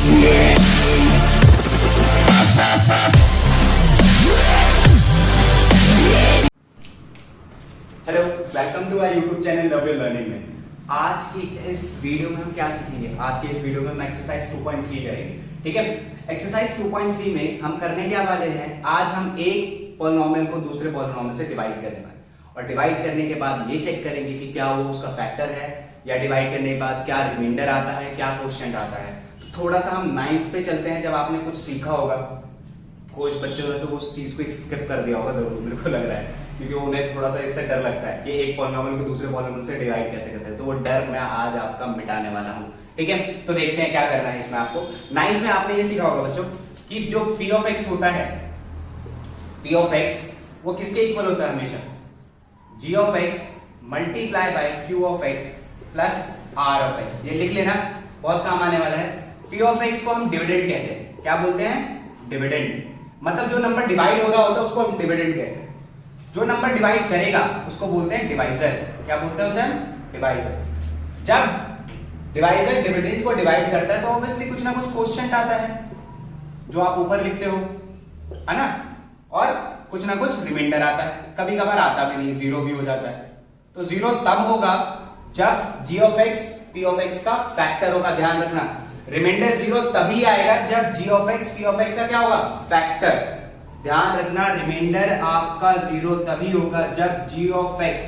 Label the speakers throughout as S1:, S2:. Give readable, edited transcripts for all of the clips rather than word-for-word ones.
S1: Hello, welcome to our YouTube channel love your learning में। आज की इस वीडियो में हम क्या सीखेंगे? आज की इस वीडियो में हम एक्सरसाइज 2.3 करेंगे। ठीक है, एक्सरसाइज 2.3 में हम करने क्या वाले हैं, आज हम एक पॉलिनोमियल को दूसरे पॉलिनोमियल से डिवाइड करने वाले हैं और डिवाइड करने के बाद ये चेक करेंगे कि क्या वो उसका फैक्टर है या डिवाइड करने के बाद क्या रिमाइंडर आता है, क्या क्वोशिएंट आता है। तो थोड़ा सा हम 9th पे चलते हैं। जब आपने कुछ सीखा होगा, कुछ बच्चों ने तो उस चीज को स्किप कर दिया होगा जरूर, मेरे को लग रहा है, क्योंकि उन्हें थोड़ा सा इससे डर लगता है कि एक पॉलिनोमियल को दूसरे पॉलिनोमियल से डिवाइड कैसे करते हैं। तो वो डर मैं आज आपका मिटाने वाला हूँ। ठीक है, तो देखते हैं क्या करना है इसमें आपको। 9th में आपने ये सीखा होगा बच्चों कि जो p ऑफ x होता है, p ऑफ x वो किसके इक्वल होता है? हमेशा g of x multiply by q of x plus r of x। ये लिख लेना, बहुत काम आने वाला है। p ऑफ x को हम डिविडेंड कहते हैं। क्या बोलते हैं? डिविडेंड। मतलब जो नंबर डिवाइड हो रहा होता है उसको हम डिविडेंड कहते हैं। जो नंबर डिवाइड करेगा उसको बोलते हैं डिवाइजर। क्या बोलते हैं उसे हम? डिवाइजर। जब डिवाइजर डिविडेंड को डिवाइड करता है तो ऑब्वियसली कुछ ना कुछ क्वोशिएंट आता है, जो आप ऊपर लिखते हो, है ना, और कुछ ना कुछ रिमाइंडर आता है। कभी कभार आता भी नहीं, जीरो भी हो जाता है। तो जीरो तब होगा जब g of x p of x का फैक्टर होगा। ध्यान रखना, रिमाइंडर जीरो तभी आएगा जब g of x p of x का क्या होगा? फैक्टर। ध्यान रखना, रिमाइंडर आपका जीरो तभी होगा जब g ऑफ x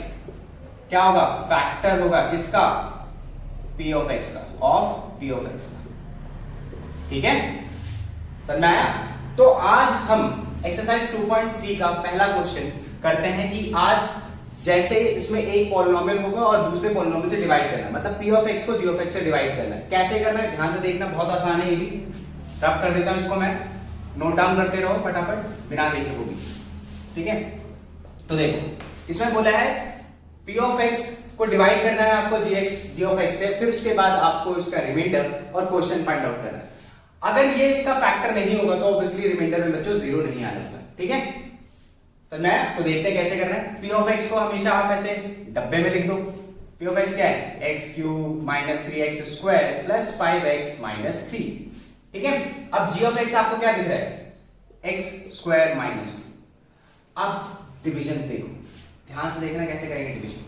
S1: क्या होगा? फैक्टर होगा। किसका? p ऑफ x का, ऑफ p ऑफ x का। ठीक है, समझ में आया? तो आज हम एक्सरसाइज 2.3 का पहला क्वेश्चन करते हैं कि आज जैसे इसमें एक पॉलिनोमियल होगा और दूसरे पॉलिनोमियल से डिवाइड करना है, मतलब p ऑफ x को g ऑफ x से डिवाइड करना है। कैसे करना है ध्यान से देखना, बहुत आसान है। ये भी रब कर देता हूं इसको मैं, नोट डाउन करते रहो फटाफट बिना देखे वो भी। ठीक है, तो देखो इसमें बोला है p ऑफ x को डिवाइड करना है आपको g ऑफ x से, फिर उसके बाद आपको इसका रिमाइंडर और क्वोशिएंट फाइंड आउट करना है। अगर ये इसका फैक्टर नहीं होगा तो ऑब्वियसली रिमाइंडर में बच्चों जीरो नहीं आने वाला। ठीक है, समझ में आया? तो देखते हैं कैसे करना है। p ऑफ x को हमेशा आप ऐसे डब्बे में लिख दो। p ऑफ x क्या है? x cube minus 3x square plus 5x minus 3। ठीक है, अब g ऑफ x आपको क्या दिख रहा है? x square minus 2। अब डिवीजन देखो, ध्यान से देखना कैसे करेंगे डिवीजन।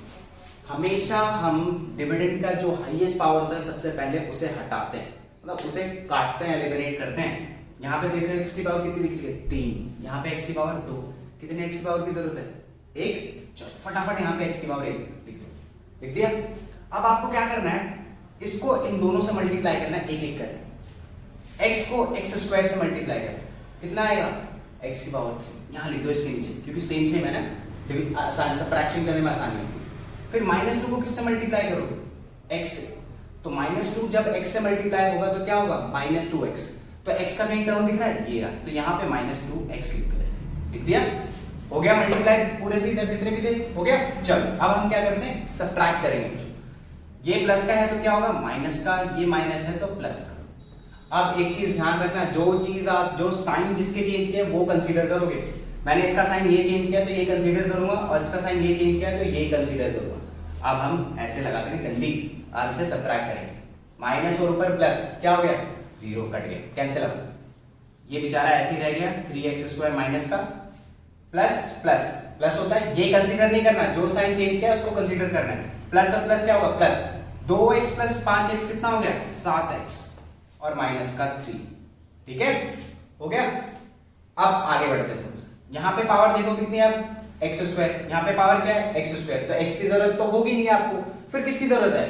S1: हमेशा हम डिविडेंड का जो हाईएस्ट पावर होता है सबसे पहले उसे हटाते हैं, मतलब उसे काटते हैं, एलिमिनेट करते हैं। यहाँ पे देखो x की पावर कितनी दिख रही है? 3। यहाँ पे x की पावर 2। कितने x की पावर की जरूरत है? 1। चलो फटाफट यहाँ पे x की पावर 1 लिख दो। लिख दिया। अब आपको क्या करना है, इसको इन दोनों से मल्टीप्लाई करना है, एक एक करके। x को x स्क्वायर से मल्टीप्लाई कर, कितना आएगा? x की पावर 3। यहाँ लिख दो इसके नीचे, क्योंकि सेम सेम है ना, आसान सब्ट्रैक्शन करने में आसानी होती है। फिर -2 को किससे मल्टीप्लाई करोगे? x से। तो -2 जब x से मल्टीप्लाई होगा तो क्या होगा? -2x। तो x का कहीं टर्म दिख रहा है? ये रहा। तो यहाँ पे -2x लिख दो ऐसे। लिख दिया? हो गया मल्टीप्लाई पूरे से, इधर जितने भी थे हो गया। चलो अब हम क्या करते हैं, सब्ट्रैक्ट करेंगे कुछ। ये प्लस का है तो क्या होगा? माइनस का। ये माइनस है तो प्लस का। अब एक चीज ध्यान रखना, जो चीज आप जो साइन जिसके चेंज किया वो कंसीडर करोगे। मैंने इसका साइन ये चेंज किया तो ये कंसीडर करूंगा, और इसका साइन ये चेंज किया तो ये कंसीडर करूंगा। अब हम ऐसे लगा देंगे डंडी, आप इसे सब्ट्रैक्ट करेंगे। माइनस और ऊपर प्लस, क्या हो गया? जीरो, कट गया, कैंसिल आउट। ये बेचारा ऐसे ही रह गया, 3x स्क्वायर माइनस का प्लस प्लस प्लस होता है, ये कंसीडर नहीं करना, जो साइन चेंज किया उसको कंसीडर करना है। प्लस और प्लस क्या होगा? प्लस 2x प्लस 5x कितना हो गया? 7x और माइनस का 3। ठीक है, हो गया। अब आगे बढ़ते हैं थोड़ा सा। यहाँ पे पावर देखो कितनी है? अब x स्क्वायर, यहाँ पे पावर क्या है? x square. तो x की जरूरत तो होगी नहीं आपको, फिर किसकी जरूरत है?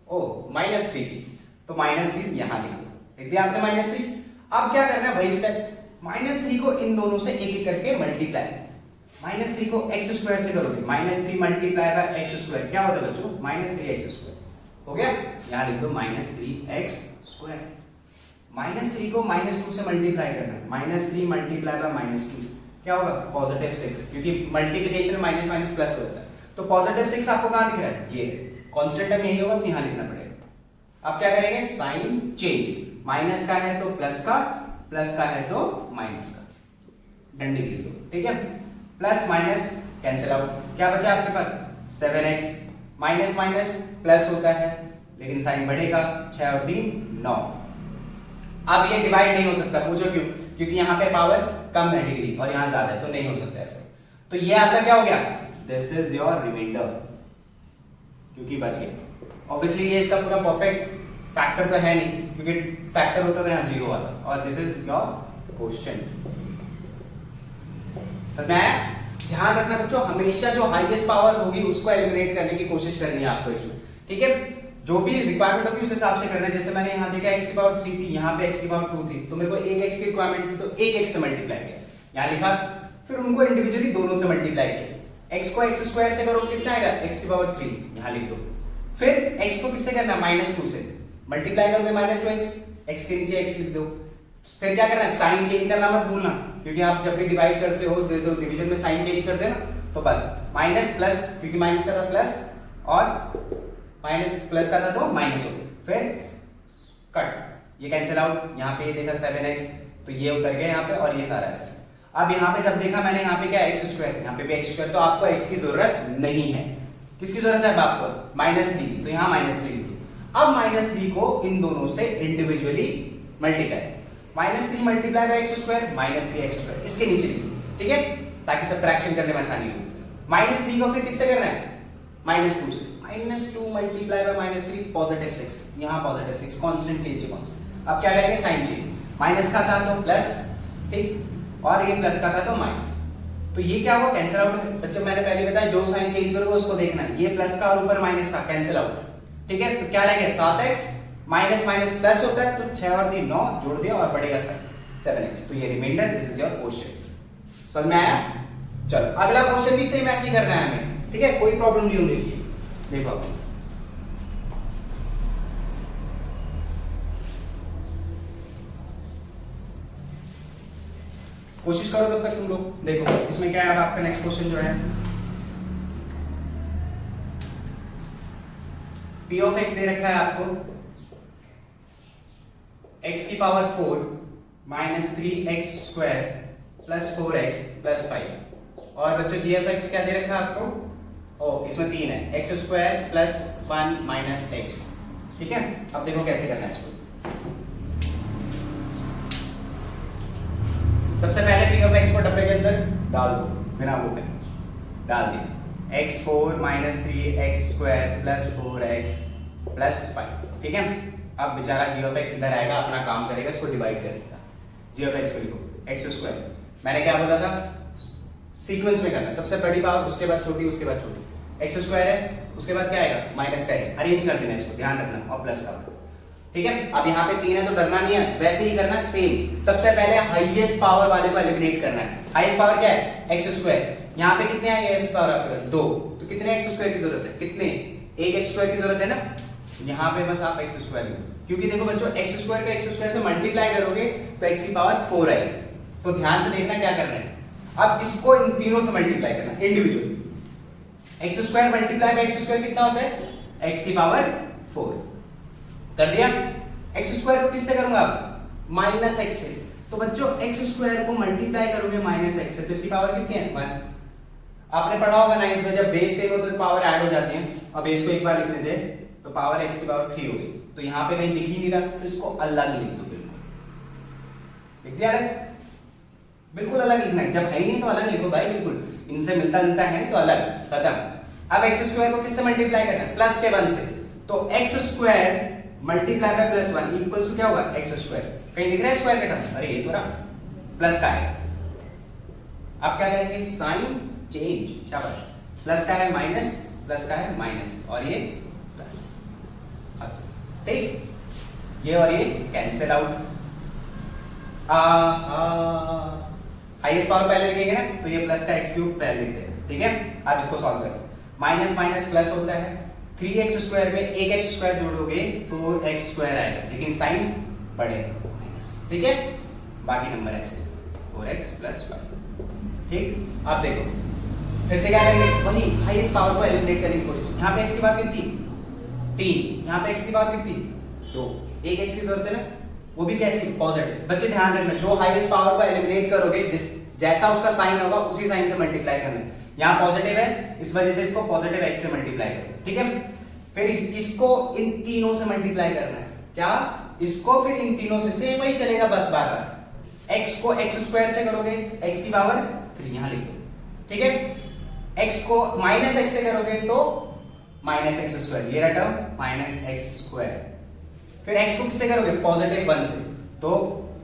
S1: ओ -3 की। तो -3 यहाँ लिख दो। लिख दिया आपने -3। अब क्या करना है भाई, स्टेप -3 को इन दोनों से एक एक करके मल्टीप्लाई। -3 को x स्क्वायर से करोगे, -3 मल्टीप्लाई बाय x स्क्वायर क्या होता है बच्चों? -3x square. हो गया, यहाँ लिख दो -3x स्क्वायर। -3 को -2 से मल्टीप्लाई करना, -3 मल्टीप्लाई बाय -2 क्या होगा? +6, क्योंकि मल्टीप्लिकेशन में माइनस माइनस प्लस होता है। तो +6 आपको कहां दिख रहा है? ये कांस्टेंट टर्म यही होगा तो यहां लिखना पड़ेगा। अब क्या करेंगे? साइन चेंज, माइनस का है तो प्लस का, प्लस का है तो माइनस का, डंडी खींच दो। ठीक है, प्लस माइनस कैंसिल आउट, क्या बचा आपके पास? 7x। माइनस माइनस प्लस होता है लेकिन साइन बढ़ेगा, 6 और 3 9। अब ये डिवाइड नहीं हो सकता, पूछो क्यों? क्योंकि यहाँ पे पावर कम है डिग्री और यहाँ ज्यादा है, तो नहीं हो सकता ऐसे। तो ये आपका क्या हो गया? दिस इज योर रिमाइंडर, क्योंकि बच गया। ऑब्वियसली ये इसका पूरा परफेक्ट फैक्टर तो है नहीं, क्योंकि फैक्टर होता तो यहाँ जीरो आता। और दिस इज योर क्वेश्चन। समझ में आया? ध्यान रखना बच्चों, हमेशा जो हाईएस्ट पावर होगी उसको एलिमिनेट करने की कोशिश करनी है आपको इसमें, ठीक है? जो भी रिक्वायरमेंट होगी उस हिसाब से करना है। जैसे मैंने यहाँ देखा x की पावर 3 थी, यहाँ पे x की पावर 2 थी, तो मेरे को एक x की रिक्वायरमेंट थी, तो एक x से मल्टीप्लाई किया, यहाँ लिखा, फिर उनको इंडिविजुअली दोनों से मल्टीप्लाई किया। x को x स्क्वायर से करो कितना आएगा? x की पावर 3, यहाँ लिख दो। फिर x को किससे करना है? -2 से मल्टीप्लाई करोगे -2x, x के नीचे x लिख दो। फिर क्या करना है? साइन चेंज करना मत भूलना, क्योंकि आप जब भी डिवाइड करते हो डिवीजन में साइन चेंज करते हैं ना, तो बस माइनस प्लस, क्योंकि माइनस का था प्लस और माइनस प्लस का था तो माइनस हो गया, फिर कट, ये कैंसिल आउट। यहाँ पे ये देखा 7x, तो ये उतर गया यहाँ पे और ये सारा ऐसा। अब यहाँ पे जब देखा मैंने, यहाँ पे क्या x स्क्वायर, यहाँ पे भी x स्क्वायर, तो आपको x की जरूरत नहीं है। किसकी जरूरत है अब आपको? -3 की, तो यहाँ -3 लिख दो। अब -3 को इन दोनों से individually multiply, -3 multiply by x square, -3x square, इसके नीचे लिख दो, ठीक है? ताकि सबट्रैक्शन करने में आसानी हो। -3 को फिर किससे करना है? -2 से। -2 मल्टीप्लाई बाय -3 पॉजिटिव 6, यहाँ पॉजिटिव 6 कांस्टेंट के नीचे कांस्टेंट। अब क्या करेंगे? साइन चेंज, माइनस का था तो प्लस, ठीक, और ये प्लस का था तो माइनस, तो ये क्या हुआ? Cancel out. बच्चों मैंने पहले बताया, जो साइन चेंज करोगे उसको देखना है, ये प्लस का और ऊपर माइनस का कैंसिल आउट, ठीक है? तो क्या रहेगा? 7x माइनस माइनस प्लस होता है, तो 6 और 3 9 जोड़ दिया और बढ़ेगा 7x, तो ये reminder, this is your question. समझ में आया? चलो अगला क्वेश्चन भी सेम ऐसे ही करना है हमें, ठीक है? कोई प्रॉब्लम नहीं होनी चाहिए। देखो कोशिश करो तब तक तुम लोग। देखो इसमें क्या है, अब आपका नेक्स्ट क्वेश्चन जो है, p ऑफ x दे रखा है आपको, x की power 4 -3x square plus 4x plus 5। और बच्चों g ऑफ x क्या दे रखा है आपको? ओ, इसमें 3 है, x square plus 1 minus x, ठीक है? अब देखो कैसे करना है इसको। सबसे पहले p ऑफ x को डब्बे के अंदर डाल दो, बिना वो करें डाल दिया, x4 minus 3x square plus 4x plus 5, ठीक है? अब बेचारा g ऑफ x इधर आएगा, अपना काम करेगा, इसको डिवाइड करेगा। g ऑफ x को लिखो x स्क्वायर, मैंने क्या बोला था? सीक्वेंस में करना, सबसे बड़ी पावर उसके बाद छोटी, उसके बाद छोटी। x स्क्वायर है, उसके बाद क्या आएगा? माइनस का x, अरेंज कर देना इसको, ध्यान रखना, और प्लस का, ठीक है? अब यहाँ पे 3 है तो डरना नहीं है, वैसे ही करना सेम। सबसे पहले हाईएस्ट पावर वाले को एलिमिनेट करना है। हाईएस्ट पावर क्या है? x square. यहाँ पे कितने है हाईएस्ट पावर आपके पास? 2, तो कितने x स्क्वायर की जरूरत है? कितने? एक x स्क्वायर की जरूरत है ना, यहाँ पे बस आप x स्क्वायर लो, क्योंकि देखो बच्चों x स्क्वायर का x स्क्वायर से मल्टीप्लाई करोगे तो x की पावर 4 आएगी। तो ध्यान से देखना क्या करना है, अब इसको इन तीनों से मल्टीप्लाई करना individual. x square multiply bye x square कितना होता है? x की पावर 4 कर दिया। x स्क्वायर को किससे करूंगा अब? माइनस x से। तो बच्चों x स्क्वायर को मल्टीप्लाई करोगे माइनस x से, तो इसकी पावर कितनी है? 1। आपने पढ़ा होगा 9th में, जब बेस सेम हो तो पावर ऐड हो जाती है। अब बेस को एक बार लिखने दे तो पावर x की पावर 3 हो गई, तो यहाँ पे कहीं दिख ही नहीं रहा, तो इसको अलग लिख दो, बिल्कुल लिख दिया रे, बिल्कुल अलग लिखना है। जब है ही नहीं तो अलग लिखो भाई, बिल्कुल इनसे मिलता जुलता है नहीं तो अलग, खत्म। अब x स्क्वायर को किससे मल्टीप्लाई करना है? प्लस के 1 से, तो x square multiply by plus 1 equals to क्या होगा? x square. कहीं दिख रहा है स्क्वायर का टर्म? अरे ये तो रहा, प्लस का है। अब क्या करेंगे? साइन चेंज, शाबाश। प्लस का है माइनस, प्लस का है माइनस, और ये प्लस, ठीक? ये और ये कैंसिल आउट। हाईएस्ट पावर पहले लिखेंगे ना, तो ये प्लस का x क्यूब पहले लिखते हैं, ठीक है? अब इसको सॉल्व करो। माइनस माइनस प्लस होता है, 3x स्क्वायर में एक x स्क्वायर जोड़ोगे 4x स्क्वायर आएगा, लेकिन साइन बढ़ेगा माइनस, ठीक है? बाकी नंबर ऐसे 4x प्लस 5, ठीक? अब देखो फिर से क्या करेंगे? वही हाईएस्ट पावर को एलिमिनेट करने की कोशिश। यहाँ पे x की पावर कितनी? 3। यहाँ पे x की पावर कितनी? 2। एक x की जरूरत है ना, वो भी कैसी? पॉजिटिव। बच्चे ध्यान रखना, जो हाईएस्ट पावर को एलिमिनेट करोगे, जिस जैसा उसका साइन होगा उसी साइन से मल्टीप्लाई करना। यहाँ पॉजिटिव है, इस वजह से इसको पॉजिटिव x से मल्टीप्लाई करो, ठीक है? फिर इसको इन तीनों से मल्टीप्लाई करना है, क्या? इसको फिर इन तीनों से सेम वही चलेगा बस बार बार। x को x स्क्वायर से करोगे x की पावर 3 यहां लिख दो, ठीक है। x को माइनस x से करोगे तो माइनस एक्स स्क्वायर, ये रहा टर्म माइनस एक्स स्क्वायर। फिर x को किससे करोगे पॉजिटिव 1 से, तो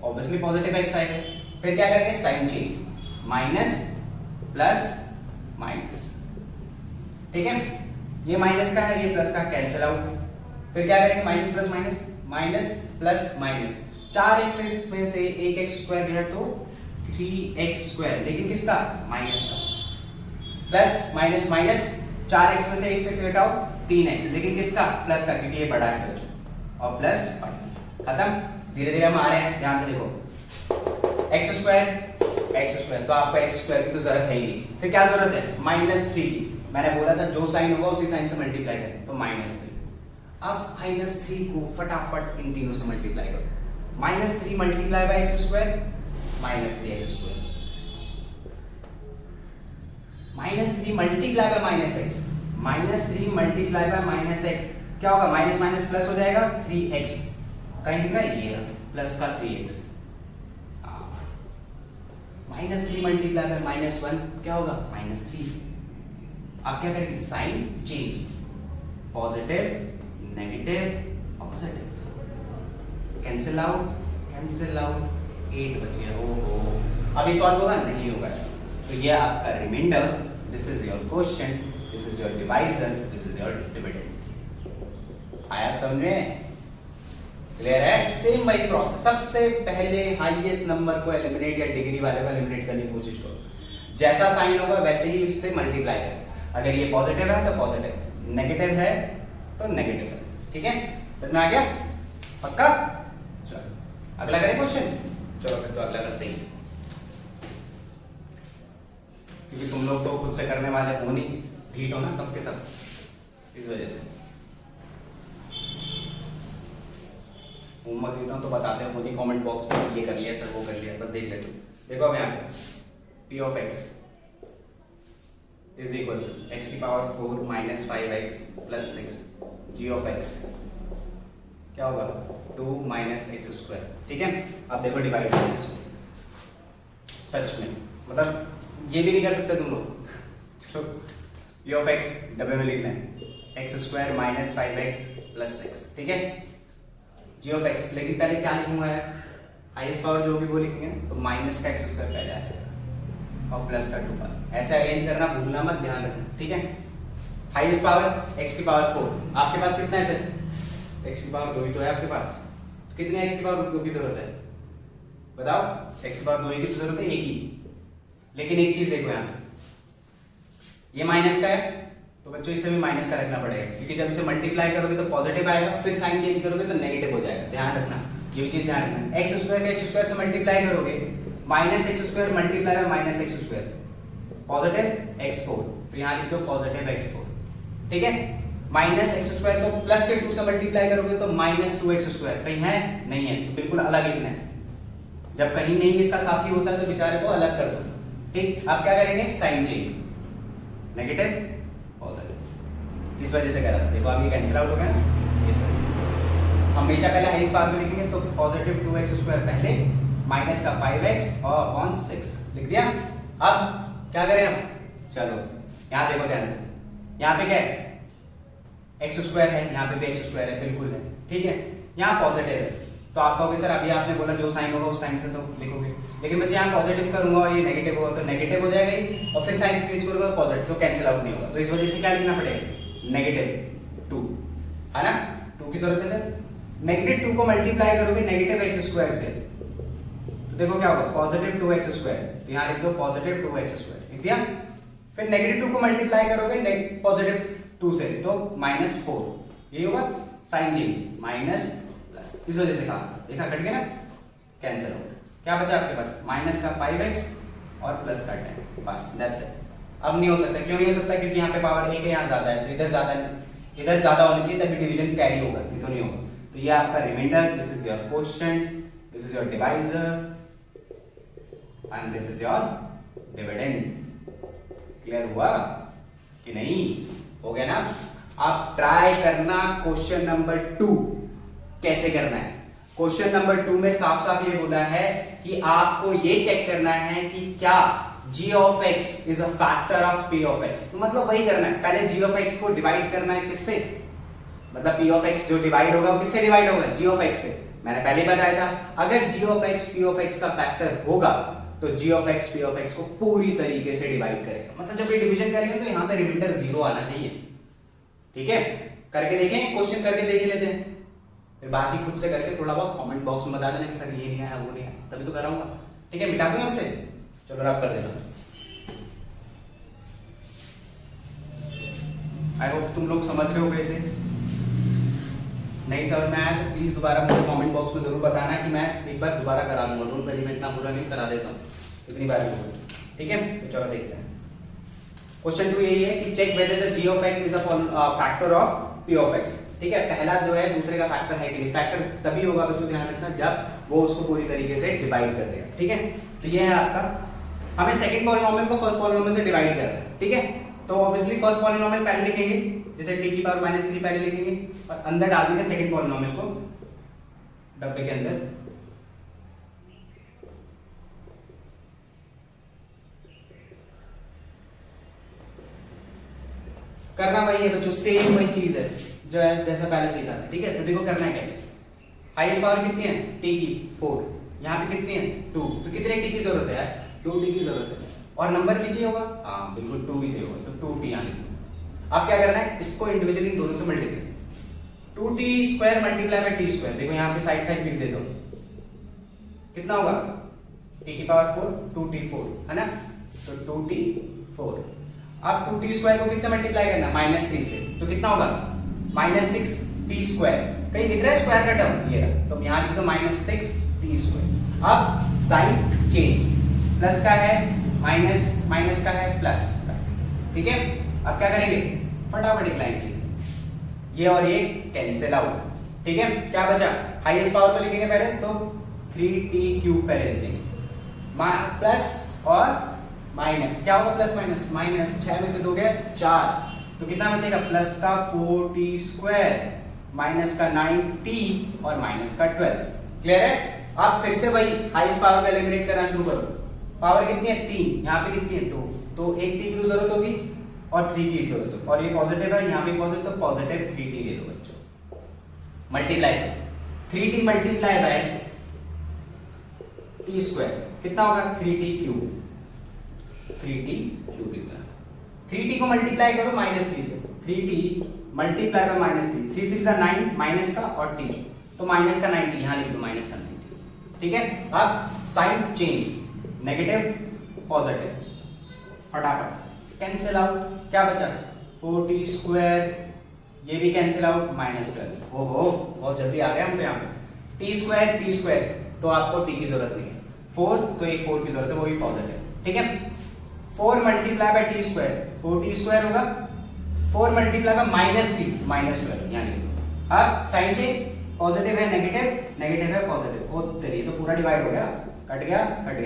S1: ऑब्वियसली पॉजिटिव x आएगा। फिर क्या करेंगे sign change, minus plus minus, ठीक है। ये माइनस का है ये प्लस का, कैंसिल आउट। फिर क्या करेंगे minus plus minus, minus plus minus, 4x में से एक एक्स स्क्वायर गया तो 3x स्क्वायर, लेकिन किसका माइनस का। प्लस माइनस माइनस, 4x में से x घटाओ 3x, लेकिन किसका प्लस का, क्योंकि ये बड़ा है बच्चों, और प्लस 5। खत्म। धीरे धीरे हम आ रहे हैं, ध्यान से देखो। x स्क्वायर तो आपको x स्क्वायर की तो जरूरत है ही नहीं। फिर क्या जरूरत है -3 की। मैंने बोला था जो साइन होगा उसी साइन से मल्टीप्लाई करें, तो -3। अब -3 को फटाफट इन तीनों से मल्टीप्लाई करो। -3 multiply by x square, -3x square. -3 multiply by -x, -3 multiply by -x, क्या होगा माइनस माइनस प्लस हो जाएगा 3x। कहीं दिख रहा है ये प्लस का 3x। -3 मल्टीप्लाई बाय -1 क्या होगा -3। आप क्या करेंगे sign change, positive negative positive, cancel out 8 बच गया। ओहो, अभी सॉल्व होगा नहीं होगा। तो ये आपका reminder, this is your question, this is your divisor, this is your dividend. आया समझ में? क्लियर है? सेम वही प्रोसेस। सबसे पहले हाईएस्ट नंबर को एलिमिनेट या डिग्री वाले को एलिमिनेट करने की कोशिश करो। जैसा साइन होगा वैसे ही उससे मल्टीप्लाई करो। अगर ये पॉजिटिव है तो पॉजिटिव, नेगेटिव है तो नेगेटिव साइन से, ठीक है। समझ में आ गया? पक्का? चलो अगला करें क्वेश्चन। चलो फिर तो अगला करते ही, क्योंकि तुम लोग तो खुद से करने वाले हो नहीं, ढीठ हो ना सबके सब, इस वजह से होमवर्क देता हूं तो बताते हो नहीं कमेंट बॉक्स में, ये कर लिया सर वो कर लिया, बस देख लेते। देखो अब यहाँ पे p of x is equal to x की power 4 minus 5x plus 6 g of x क्या होगा 2 माइनस एक्स स्क्वायर, ठीक है। अब देखो डिवाइड करें इसको, सच में मतलब ये भी नहीं कर सकते तुम लोग। चलो p ऑफ x डब्बे में लिखना है x square minus 5x plus 6, ठीक है। g ऑफ x, लेकिन पहले क्या लिखूंगा यार, हाईएस्ट पावर जो भी वो लिखेंगे ना, तो माइनस का एक्स स्क्वायर पहले आएगा और प्लस का 2 का, ऐसे अरेंज करना भूलना मत, ध्यान रखना, ठीक है। हाईएस्ट पावर x की पावर 4, आपके पास कितना है सर, x की पावर 2 ही तो है आपके पास, कितने x की पावर 2 की जरूरत है बताओ, x की पावर 2 की जरूरत है, एक ही। लेकिन एक चीज देखो यहाँ ये माइनस का है तो बच्चों इसे भी माइनस का रखना पड़ेगा, क्योंकि जब इसे मल्टीप्लाई करोगे तो पॉजिटिव आएगा, फिर साइन चेंज करोगे तो नेगेटिव हो जाएगा, ध्यान रखना ये भी चीज ध्यान रखना। एक्स स्क्वायर का एक्स स्क्वायर से मल्टीप्लाई करोगे, minus x square multiply bye minus x square, positive x4, तो यहाँ लिख दो पॉजिटिव x4, ठीक है। माइनस एक्स स्क्वायर को प्लस के 2 से मल्टीप्लाई करोगे तो माइनस 2x स्क्वायर, कहीं है नहीं है तो बिल्कुल अलग लिखना है। जब कहीं नहीं इसका साथी होता है तो बेचारे को अलग कर दो, ठीक। अब क्या करेंगे साइन चेंज, नेगेटिव पॉजिटिव, इस वजह से करा था, देखो अब ये कैंसिल आउट हो गया ना, इस वजह से। हमेशा पहले हाईएस्ट पावर में लिखेंगे तो पॉजिटिव 2x स्क्वायर पहले, माइनस का 5x और अपॉन 6 लिख दिया। अब क्या करें हम, चलो यहाँ देखो ध्यान से, यहाँ पे क्या है एक्स स्क्वायर है, यहाँ पे भी एक्स स्क्वायर है, बिल्कुल है, ठीक है। यहाँ पॉजिटिव है तो आप कहोगे सर अभी आपने बोला जो साइन होगा उस साइन से तो लिखोगे, लेकिन बच्चे यहाँ पॉजिटिव करूंगा और ये नेगेटिव होगा तो नेगेटिव हो जाएगा ही, और फिर साइन चेंज करूंगा तो पॉजिटिव, तो कैंसिल आउट नहीं होगा, तो इस वजह से क्या लिखना पड़ेगा नेगेटिव 2, है ना। 2 की जरूरत है सर, नेगेटिव 2 को मल्टीप्लाई करोगे नेगेटिव एक्स स्क्वायर से तो देखो क्या होगा पॉजिटिव 2x स्क्वायर, तो यहाँ लिख दो पॉजिटिव 2x स्क्वायर, लिख दिया। फिर नेगेटिव 2 को मल्टीप्लाई करोगे पॉजिटिव 2 से तो -4, यही होगा साइन चेंज माइनस प्लस, इस वजह से कहा, देखा कट गया ना, कैंसिल आउट। क्या बचा आपके पास माइनस का 5x और प्लस का 10, बस दैट्स इट। अब नहीं हो सकता, क्यों नहीं हो सकता, क्योंकि यहाँ पे पावर 1 है, यहाँ ज्यादा है तो इधर ज्यादा है, इधर ज्यादा होनी चाहिए तभी डिवीजन कैरी होगा, नहीं तो नहीं होगा। तो ये आपका reminder, this is your quotient, this is your divisor and this is your dividend. Clear हुआ कि नहीं? हो गया ना। आप ट्राई करना क्वेश्चन नंबर 2 कैसे करना है। क्वेश्चन नंबर 2 में साफ साफ ये बोला है कि आपको ये चेक करना है कि क्या g of x is a factor of p of x। तो मतलब वही करना है, पहले g ऑफ x को डिवाइड करना है किससे, मतलब p ऑफ x जो डिवाइड होगा वो किससे डिवाइड होगा, g ऑफ x से। मैंने पहले बताया था अगर g of x p of x का फैक्टर होगा तो g of x p of x को पूरी तरीके से डिवाइड करेगा, मतलब जब ये डिवीजन करेंगे तो यहाँ पे रिमाइंडर 0 आना चाहिए। ठीक है, करके देखें, क्वेश्चन करके देख लेते हैं, फिर बाकी खुद से करके थोड़ा बहुत कमेंट बॉक्स में बता देना कि सर ये नहीं आया वो नहीं आया, तभी तो कराऊंगा। ठीक है, मिटा दूंगा आपसे, चलो रफ कर देता हूं। आई होप तुम लोग समझ रहे हो कैसे, नहीं समझ में आया तो प्लीज दोबारा मुझे कमेंट बॉक्स में जरूर बताना कि मैं एक बार दोबारा करा दूंगा, रोल पर मैं इतना बुरा नहीं करा देता हूँ इतनी बार भी। ठीक है, तो चलो देखते हैं। क्वेश्चन 2 यही है कि check whether the g of x is a factor of p of x। ठीक है, पहला जो है दूसरे का फैक्टर है कि नहीं, फैक्टर तभी होगा बच्चों ध्यान रखना जब वो उसको पूरी तरीके से डिवाइड कर देगा। ठीक है, तो ये है आपका, हमें सेकंड पॉलिनोमियल को फर्स्ट पॉलिनोमियल से डिवाइड करना है। ठीक है, तो ऑब्वियसली फर्स्ट पॉलिनोमियल पहले लिखेंगे, जैसे t की पावर -3 पहले लिखेंगे और अंदर डाल देंगे सेकंड पॉलिनोमियल को डब्बे के अंदर। करना वही है बच्चों, सेम वही चीज है जो है जैसा पहले सीखा था। ठीक है, तो देखो करना है क्या, हाईएस्ट पावर कितनी है t की 4, यहाँ पे कितनी है 2, तो कितने t की जरूरत है यार, 2t की जरूरत है, और नंबर भी चाहिए होगा, हाँ बिल्कुल 2 भी चाहिए होगा, तो 2t यहाँ लिख दो। अब क्या करना है, इसको इंडिविजुअली दोनों से multiply, 2t square multiply bye t square, देखो यहाँ पे साइड साइड लिख देता हूँ, कितना होगा t की पावर 4 2t4 है ना, तो 2t4। अब 2t स्क्वायर को किससे मल्टीप्लाई करना, -3 से, तो कितना होगा -6t स्क्वायर, कहीं दिख रहा है स्क्वायर का टर्म, ये रहा, तो यहाँ लिख दो -6t स्क्वायर। अब साइन चेंज, प्लस का है माइनस, माइनस का है प्लस। ठीक है, अब क्या करेंगे, फटाफट एक लाइन खींच, ये और ये कैंसिल आउट। ठीक है, क्या बचा, हाईएस्ट पावर को लिखेंगे पहले, तो 3t³ पहले लिख देंगे, प्लस और माइनस, क्या होगा प्लस माइनस, माइनस 6 में से 2 गए 4, तो कितना बचेगा, प्लस का 4t स्क्वायर, माइनस का 9t और माइनस का 12। क्लियर है, आप फिर से वही हाईएस्ट पावर का एलिमिनेट करना शुरू करो, पावर कितनी है 3, यहाँ पे कितनी है 2, तो एक t की जरूरत होगी और 3 की जरूरत होगी, और ये पॉजिटिव है यहाँ पे पॉजिटिव, तो पॉजिटिव 3t ले लो बच्चों, multiply 3t multiply by t square, कितना होगा 3t³ 3t³ लिखना है, 3t को मल्टीप्लाई करो -3 से, 3t मल्टीप्लाई बाय -3, 3 3 9 माइनस का और t, तो माइनस का 90 यहाँ लिख दो, माइनस का 90। ठीक है, अब साइन चेंज, नेगेटिव पॉजिटिव, फटाफट कैंसिल आउट, क्या बचा 4t स्क्वायर, ये भी कैंसिल आउट, -12। ओहो बहुत जल्दी आ गए हम तो यहाँ पे, t स्क्वायर तो आपको t की जरूरत नहीं है, 4 तो एक 4 की जरूरत है, वो भी पॉजिटिव। ठीक है, 4 multiply by t square, 4t square होगा, 4 मल्टीप्लाई बाय -3 -12 यहाँ लिख दो। अब साइन चेंज, पॉजिटिव है नेगेटिव, नेगेटिव है पॉजिटिव, ओ तेरी तो पूरा डिवाइड हो गया, कट गया,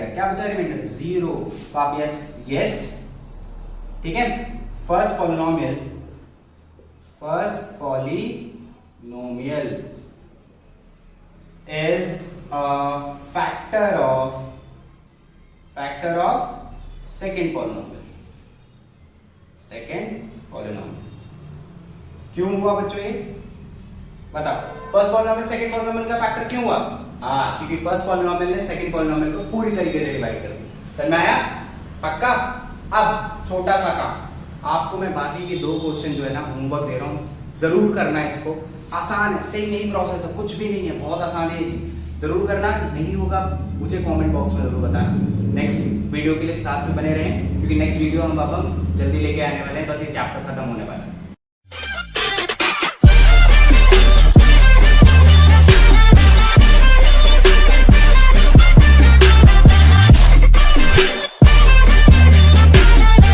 S1: क्या बचा रिमाइंडर 0, तो आप यस। ठीक है, first polynomial is a factor of second polynomial. क्यों हुआ बच्चों ये बताओ, फर्स्ट पॉलिनोमियल सेकंड पॉलिनोमियल का फैक्टर क्यों हुआ, हाँ क्योंकि फर्स्ट पॉलिनोमियल ने सेकंड पॉलिनोमियल को पूरी तरीके से डिवाइड कर दिया। समझ में आया, पक्का। अब छोटा सा काम, आपको मैं बाकी के 2 क्वेश्चन जो है ना होमवर्क दे रहा हूँ, जरूर करना है इसको, आसान है, सेम यही प्रोसेस है, कुछ भी नहीं है, बहुत आसान है ये चीज, जरूर करना। नहीं होगा मुझे कमेंट बॉक्स में जरूर बताना। नेक्स्ट वीडियो के लिए साथ में बने रहें, क्योंकि नेक्स्ट वीडियो हम जल्दी लेके आने वाले हैं, बस ये चैप्टर खत्म होने वाला है।